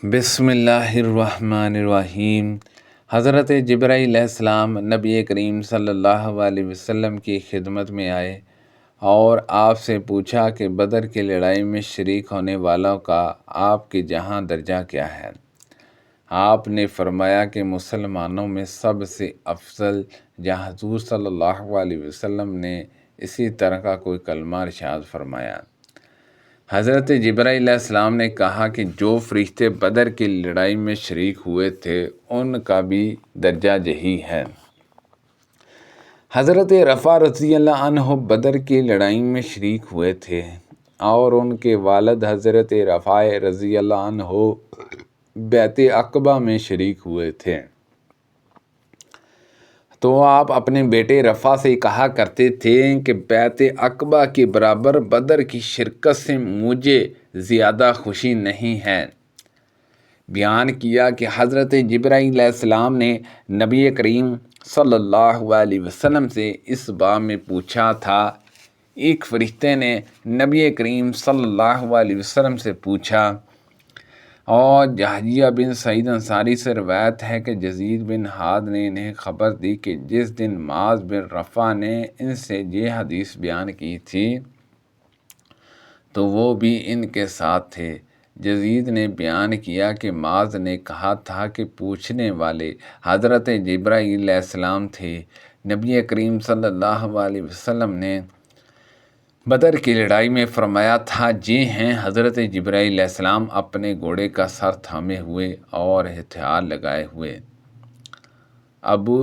بسم اللہ الرحمن الرحیم۔ حضرت جبرائیل علیہ السلام نبی کریم صلی اللہ علیہ وسلم کی خدمت میں آئے اور آپ سے پوچھا کہ بدر کی لڑائی میں شریک ہونے والوں کا آپ کے جہاں درجہ کیا ہے؟ آپ نے فرمایا کہ مسلمانوں میں سب سے افضل جہاں حضور صلی اللہ علیہ وسلم نے اسی طرح کا کوئی کلمہ ارشاد فرمایا۔ حضرت جبرائیل علیہ السلام نے کہا کہ جو فرشتے بدر کی لڑائی میں شریک ہوئے تھے ان کا بھی درجہ یہی ہے۔ حضرت رفع رضی اللہ عنہ بدر کی لڑائی میں شریک ہوئے تھے اور ان کے والد حضرت رفع رضی اللہ عنہ بیعت عقبہ میں شریک ہوئے تھے۔ تو آپ اپنے بیٹے رفع سے کہا کرتے تھے کہ بیعت عقبہ کے برابر بدر کی شرکت سے مجھے زیادہ خوشی نہیں ہے۔ بیان کیا کہ حضرت جبرائیل علیہ السلام نے نبی کریم صلی اللہ علیہ وسلم سے اس باب میں پوچھا تھا۔ ایک فرشتے نے نبی کریم صلی اللہ علیہ وسلم سے پوچھا، اور جہجیہ بن سعید انصاری سے روایت ہے کہ یزید بن ہاد نے انہیں خبر دی کہ جس دن معاذ بن رفع نے ان سے یہ حدیث بیان کی تھی تو وہ بھی ان کے ساتھ تھے۔ یزید نے بیان کیا کہ معاذ نے کہا تھا کہ پوچھنے والے حضرت جبرائیل علیہ السلام تھے۔ نبی کریم صلی اللہ علیہ وسلم نے بدر کی لڑائی میں فرمایا تھا، یہ ہیں حضرت جبرائیل علیہ السلام اپنے گھوڑے کا سر تھامے ہوئے اور ہتھیار لگائے ہوئے۔ ابو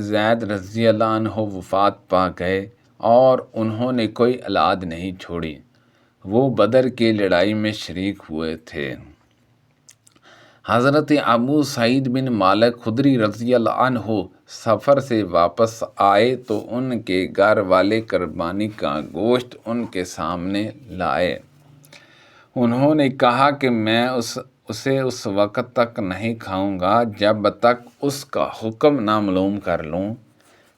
زید رضی اللہ عنہ وفات پا گئے اور انہوں نے کوئی اولاد نہیں چھوڑی۔ وہ بدر کی لڑائی میں شریک ہوئے تھے۔ حضرت ابو سعید بن مالک خدری رضی اللہ عنہ سفر سے واپس آئے تو ان کے گھر والے قربانی کا گوشت ان کے سامنے لائے۔ انہوں نے کہا کہ میں اسے اس وقت تک نہیں کھاؤں گا جب تک اس کا حکم نہ معلوم کر لوں۔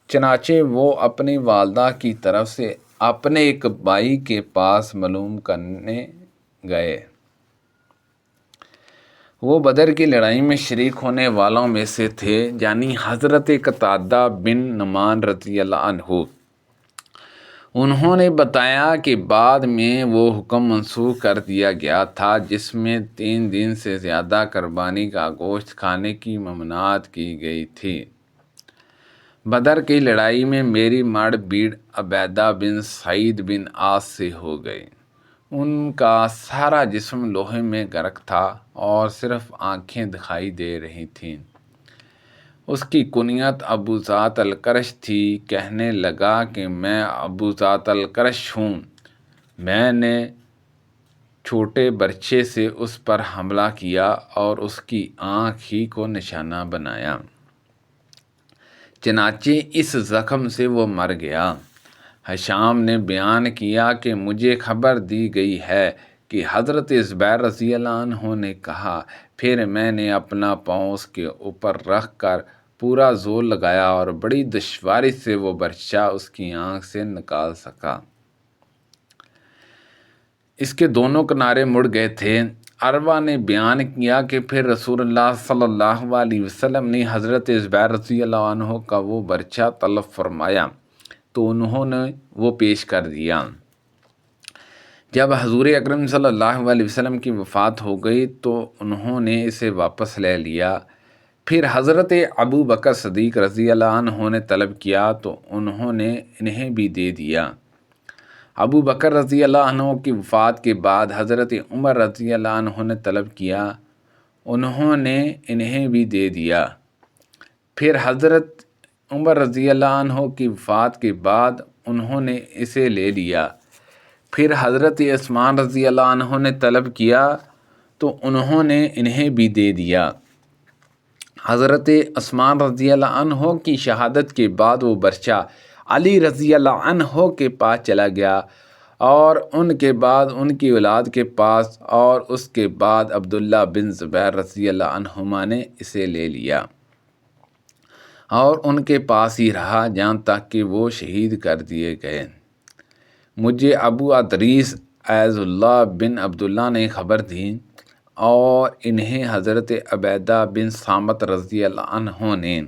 چنانچہ وہ اپنی والدہ کی طرف سے اپنے ایک بھائی کے پاس معلوم کرنے گئے۔ وہ بدر کی لڑائی میں شریک ہونے والوں میں سے تھے، یعنی حضرت قتادہ بن نعمان رضی اللہ عنہ۔ انہوں نے بتایا کہ بعد میں وہ حکم منسوخ کر دیا گیا تھا جس میں 3 دن سے زیادہ قربانی کا گوشت کھانے کی ممنوعات کی گئی تھی۔ بدر کی لڑائی میں میری مڑ بھیڑ عبیدہ بن سعید بن عاص سے ہو گئی۔ ان کا سارا جسم لوہے میں غرق تھا اور صرف آنکھیں دکھائی دے رہی تھیں۔ اس کی کنیت ابو ذات القرش تھی۔ کہنے لگا کہ میں ابو ذات القرش ہوں۔ میں نے چھوٹے برچے سے اس پر حملہ کیا اور اس کی آنکھ ہی کو نشانہ بنایا، چنانچہ اس زخم سے وہ مر گیا۔ ہشام نے بیان کیا کہ مجھے خبر دی گئی ہے کہ حضرت زبیر رضی اللہ عنہ نے کہا، پھر میں نے اپنا پاؤں اس کے اوپر رکھ کر پورا زور لگایا اور بڑی دشواری سے وہ برچہ اس کی آنکھ سے نکال سکا۔ اس کے دونوں کنارے مڑ گئے تھے۔ عروہ نے بیان کیا کہ پھر رسول اللہ صلی اللہ علیہ وسلم نے حضرت زبیر رضی اللہ عنہ کا وہ برچہ طلب فرمایا تو انہوں نے وہ پیش کر دیا۔ جب حضور اکرم صلی اللہ علیہ وسلم کی وفات ہو گئی تو انہوں نے اسے واپس لے لیا۔ پھر حضرت ابو بکر صدیق رضی اللہ عنہ نے طلب کیا تو انہوں نے انہیں بھی دے دیا۔ ابو بکر رضی اللہ عنہ کی وفات کے بعد حضرت عمر رضی اللہ عنہ نے طلب کیا، انہوں نے انہیں بھی دے دیا۔ پھر حضرت عمر رضی اللہ عنہ کی وفات کے بعد انہوں نے اسے لے لیا۔ پھر حضرت عثمان رضی اللہ عنہ نے طلب کیا تو انہوں نے انہیں بھی دے دیا۔ حضرت عثمان رضی اللہ عنہ کی شہادت کے بعد وہ برچہ علی رضی اللہ عنہ کے پاس چلا گیا اور ان کے بعد ان کی اولاد کے پاس، اور اس کے بعد عبداللہ بن زبیر رضی اللہ عنہما نے اسے لے لیا اور ان کے پاس ہی رہا جہاں تک کہ وہ شہید کر دیے گئے۔ مجھے ابو ادریس عیاض اللہ بن عبداللہ نے خبر دی، اور انہیں حضرت عبیدہ بن صامت رضی اللہ عنہ نے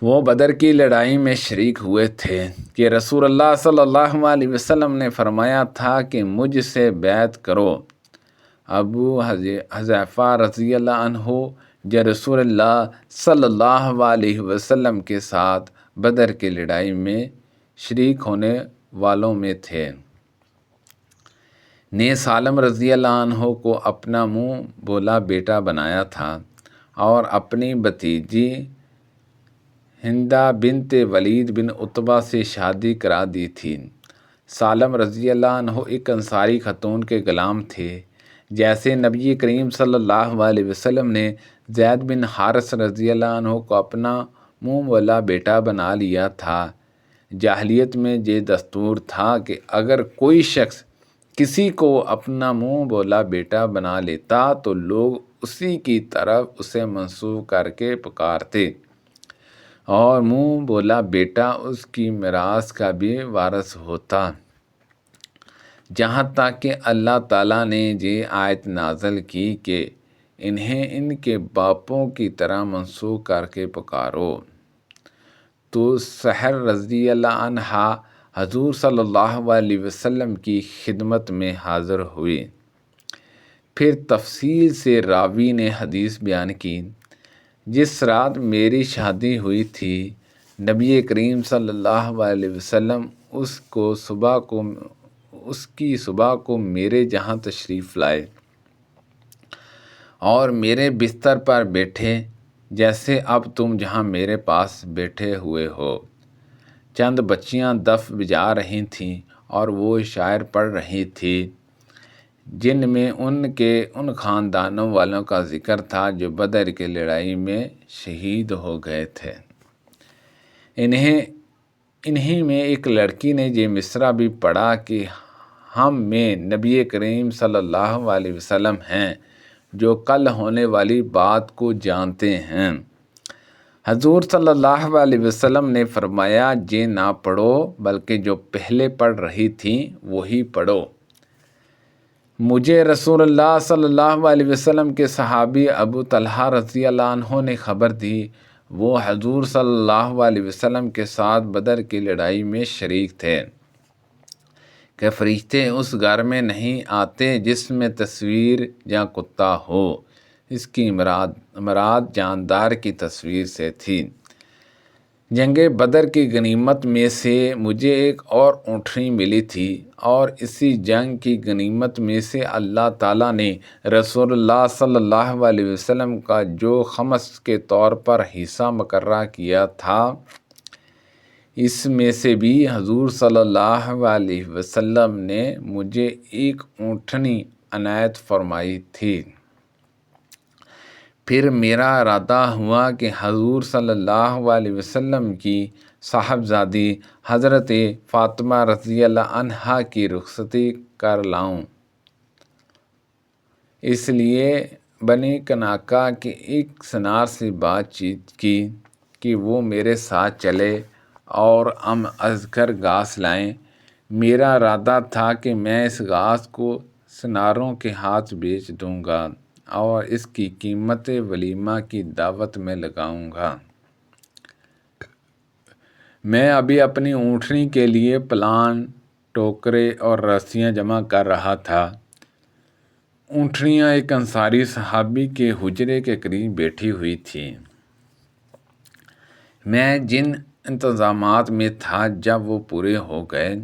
وہ بدر کی لڑائی میں شریک ہوئے تھے کہ رسول اللہ صلی اللہ علیہ وسلم نے فرمایا تھا کہ مجھ سے بیعت کرو۔ ابو حذیفہ رضی اللہ عنہ جو رسول اللہ صلی اللہ علیہ وسلم کے ساتھ بدر کی لڑائی میں شریک ہونے والوں میں تھے، نے سالم رضی اللہ عنہ کو اپنا منہ بولا بیٹا بنایا تھا اور اپنی بھتیجی ہندہ بنت ولید بن عتبہ سے شادی کرا دی تھی۔ سالم رضی اللہ عنہ ایک انصاری خاتون کے غلام تھے۔ جیسے نبی کریم صلی اللہ علیہ وسلم نے زید بن حارث رضی اللہ عنہ کو اپنا منہ بولا بیٹا بنا لیا تھا، جاہلیت میں یہ دستور تھا کہ اگر کوئی شخص کسی کو اپنا منہ بولا بیٹا بنا لیتا تو لوگ اسی کی طرف اسے منسوب کر کے پکارتے اور منہ بولا بیٹا اس کی میراث کا بھی وارث ہوتا، جہاں تک کہ اللہ تعالیٰ نے یہ آیت نازل کی کہ انہیں ان کے باپوں کی طرح منسوب کر کے پکارو۔ تو سحر رضی اللہ عنہا حضور صلی اللہ علیہ وسلم کی خدمت میں حاضر ہوئی۔ پھر تفصیل سے راوی نے حدیث بیان کی، جس رات میری شادی ہوئی تھی نبی کریم صلی اللہ علیہ وسلم اس کی صبح کو میرے جہاں تشریف لائے اور میرے بستر پر بیٹھے جیسے اب تم جہاں میرے پاس بیٹھے ہوئے ہو۔ چند بچیاں دف بجا رہی تھیں اور وہ شاعر پڑھ رہی تھی، جن میں ان خاندانوں والوں کا ذکر تھا جو بدر کی لڑائی میں شہید ہو گئے تھے۔ انہی میں ایک لڑکی نے یہ مصرع بھی پڑھا کہ ہم میں نبی کریم صلی اللہ علیہ وسلم ہیں جو کل ہونے والی بات کو جانتے ہیں۔ حضور صلی اللہ علیہ وسلم نے فرمایا یہ نہ پڑھو بلکہ جو پہلے پڑھ رہی تھیں وہی پڑھو۔ مجھے رسول اللہ صلی اللہ علیہ وسلم کے صحابی ابو طلحہ رضی اللہ عنہ نے خبر دی، وہ حضور صلی اللہ علیہ وسلم کے ساتھ بدر کی لڑائی میں شریک تھے، کہ فرشتے اس گھر میں نہیں آتے جس میں تصویر یا کتا ہو۔ اس کی مراد جاندار کی تصویر سے تھی۔ جنگ بدر کی غنیمت میں سے مجھے ایک اور اونٹنی ملی تھی، اور اسی جنگ کی غنیمت میں سے اللہ تعالیٰ نے رسول اللہ صلی اللہ علیہ وسلم کا جو خمس کے طور پر حصہ مقررہ کیا تھا، اس میں سے بھی حضور صلی اللہ علیہ وسلم نے مجھے ایک اونٹنی عنایت فرمائی تھی۔ پھر میرا ارادہ ہوا کہ حضور صلی اللہ علیہ وسلم کی صاحبزادی حضرت فاطمہ رضی اللہ عنہا کی رخصتی کر لاؤں۔ اس لیے بنی کناکا کے ایک سنار سے بات چیت کی کہ وہ میرے ساتھ چلے اور ہم ازکر گھاس لائیں۔ میرا ارادہ تھا کہ میں اس گھاس کو سناروں کے ہاتھ بیچ دوں گا اور اس کی قیمت ولیمہ کی دعوت میں لگاؤں گا۔ میں ابھی اپنی اونٹنی کے لیے پلان، ٹوکرے اور رسیاں جمع کر رہا تھا۔ اونٹنیاں ایک انصاری صحابی کے حجرے کے قریب بیٹھی ہوئی تھیں۔ میں جن انتظامات میں تھا جب وہ پورے ہو گئے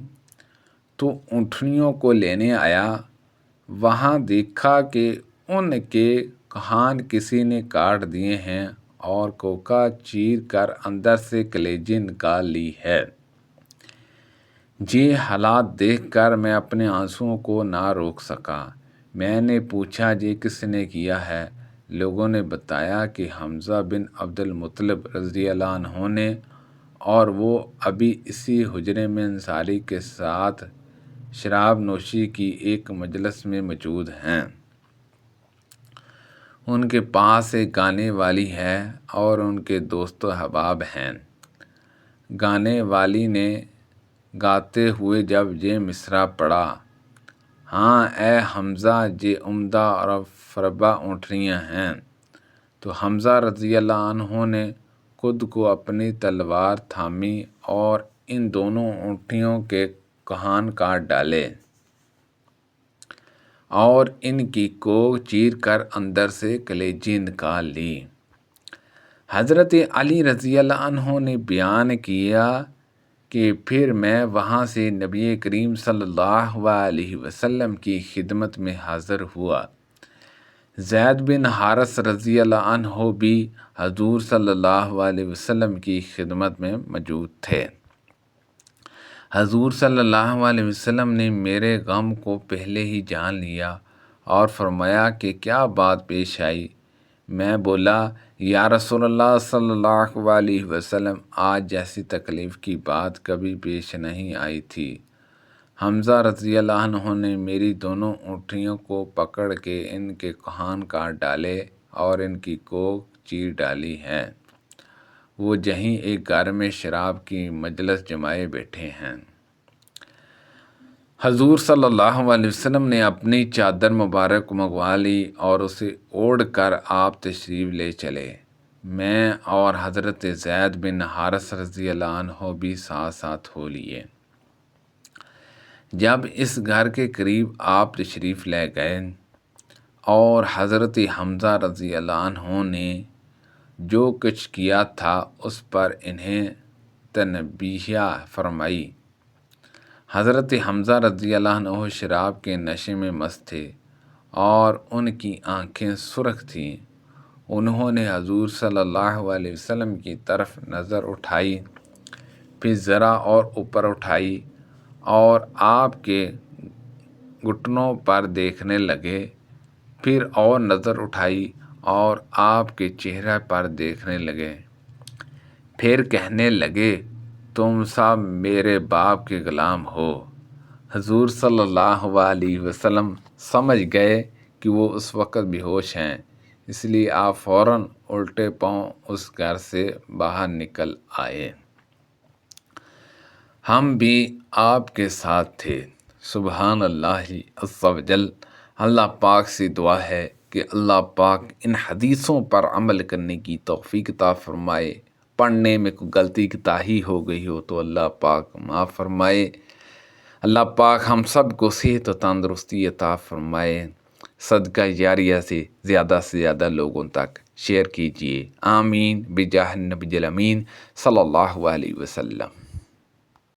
تو اونٹنیوں کو لینے آیا، وہاں دیکھا کہ ان کے کان کسی نے کاٹ دیے ہیں اور کوکا چیر کر اندر سے کلیجے نکال لی ہے۔ یہ حالات دیکھ کر میں اپنے آنسوؤں کو نہ روک سکا۔ میں نے پوچھا یہ کس نے کیا ہے؟ لوگوں نے بتایا کہ حمزہ بن عبد المطلب رضی اللہ عنہ نے، اور وہ ابھی اسی حجرے میں انصاری کے ساتھ شراب نوشی کی ایک مجلس میں موجود ہیں۔ ان کے پاس ایک گانے والی ہے اور ان کے دوست و احباب ہیں۔ گانے والی نے گاتے ہوئے جب یہ مصرع پڑھا، ہاں اے حمزہ یہ عمدہ اور فربا اونٹنیاں ہیں۔ تو حمزہ رضی اللہ عنہ نے خود کو اپنی تلوار تھامی اور ان دونوں اونٹنیوں کے کان کاٹ ڈالے اور ان کی کوکھ چیر کر اندر سے کلیجی نکال لی۔ حضرت علی رضی اللہ عنہ نے بیان کیا کہ پھر میں وہاں سے نبی کریم صلی اللہ علیہ وسلم کی خدمت میں حاضر ہوا۔ زید بن حارث رضی اللہ عنہ بھی حضور صلی اللہ علیہ وسلم کی خدمت میں موجود تھے۔ حضور صلی اللہ علیہ وسلم نے میرے غم کو پہلے ہی جان لیا اور فرمایا کہ کیا بات پیش آئی؟ میں بولا یا رسول اللہ صلی اللہ علیہ وسلم، آج جیسی تکلیف کی بات کبھی پیش نہیں آئی تھی۔ حمزہ رضی اللہ عنہ نے میری دونوں اونٹنیوں کو پکڑ کے ان کے کان کاٹ ڈالے اور ان کی کوکھ چیر ڈالی ہے۔ وہ جہیں ایک گھر میں شراب کی مجلس جمائے بیٹھے ہیں۔ حضور صلی اللہ علیہ وسلم نے اپنی چادر مبارک منگوا لی اور اسے اوڑھ کر آپ تشریف لے چلے۔ میں اور حضرت زید بن حارث رضی اللہ عنہ بھی ساتھ ساتھ ہو لیے۔ جب اس گھر کے قریب آپ تشریف لے گئے اور حضرت حمزہ رضی اللہ عنہ نے جو کچھ کیا تھا اس پر انہیں تنبیہ فرمائی۔ حضرت حمزہ رضی اللہ عنہ شراب کے نشے میں مست تھے اور ان کی آنکھیں سرخ تھیں۔ انہوں نے حضور صلی اللہ علیہ وسلم کی طرف نظر اٹھائی، پھر ذرا اور اوپر اٹھائی اور آپ کے گھٹنوں پر دیکھنے لگے، پھر اور نظر اٹھائی اور آپ کے چہرے پر دیکھنے لگے، پھر کہنے لگے تم سب میرے باپ کے غلام ہو۔ حضور صلی اللہ علیہ وسلم سمجھ گئے کہ وہ اس وقت بے ہوش ہیں، اس لیے آپ فوراً الٹے پاؤں اس گھر سے باہر نکل آئے۔ ہم بھی آپ کے ساتھ تھے۔ سبحان اللہ عز و جل۔ اللہ پاک سے دعا ہے کہ اللہ پاک ان حدیثوں پر عمل کرنے کی توفیق عطا فرمائے۔ پڑھنے میں کوئی غلطی کوتاہی ہو گئی ہو تو اللہ پاک معاف فرمائے۔ اللہ پاک ہم سب کو صحت و تندرستی عطا فرمائے۔ صدقہ جاریہ سے زیادہ لوگوں تک شیئر کیجیے۔ آمین بجاہ النبی الامین صلی اللہ علیہ وسلم۔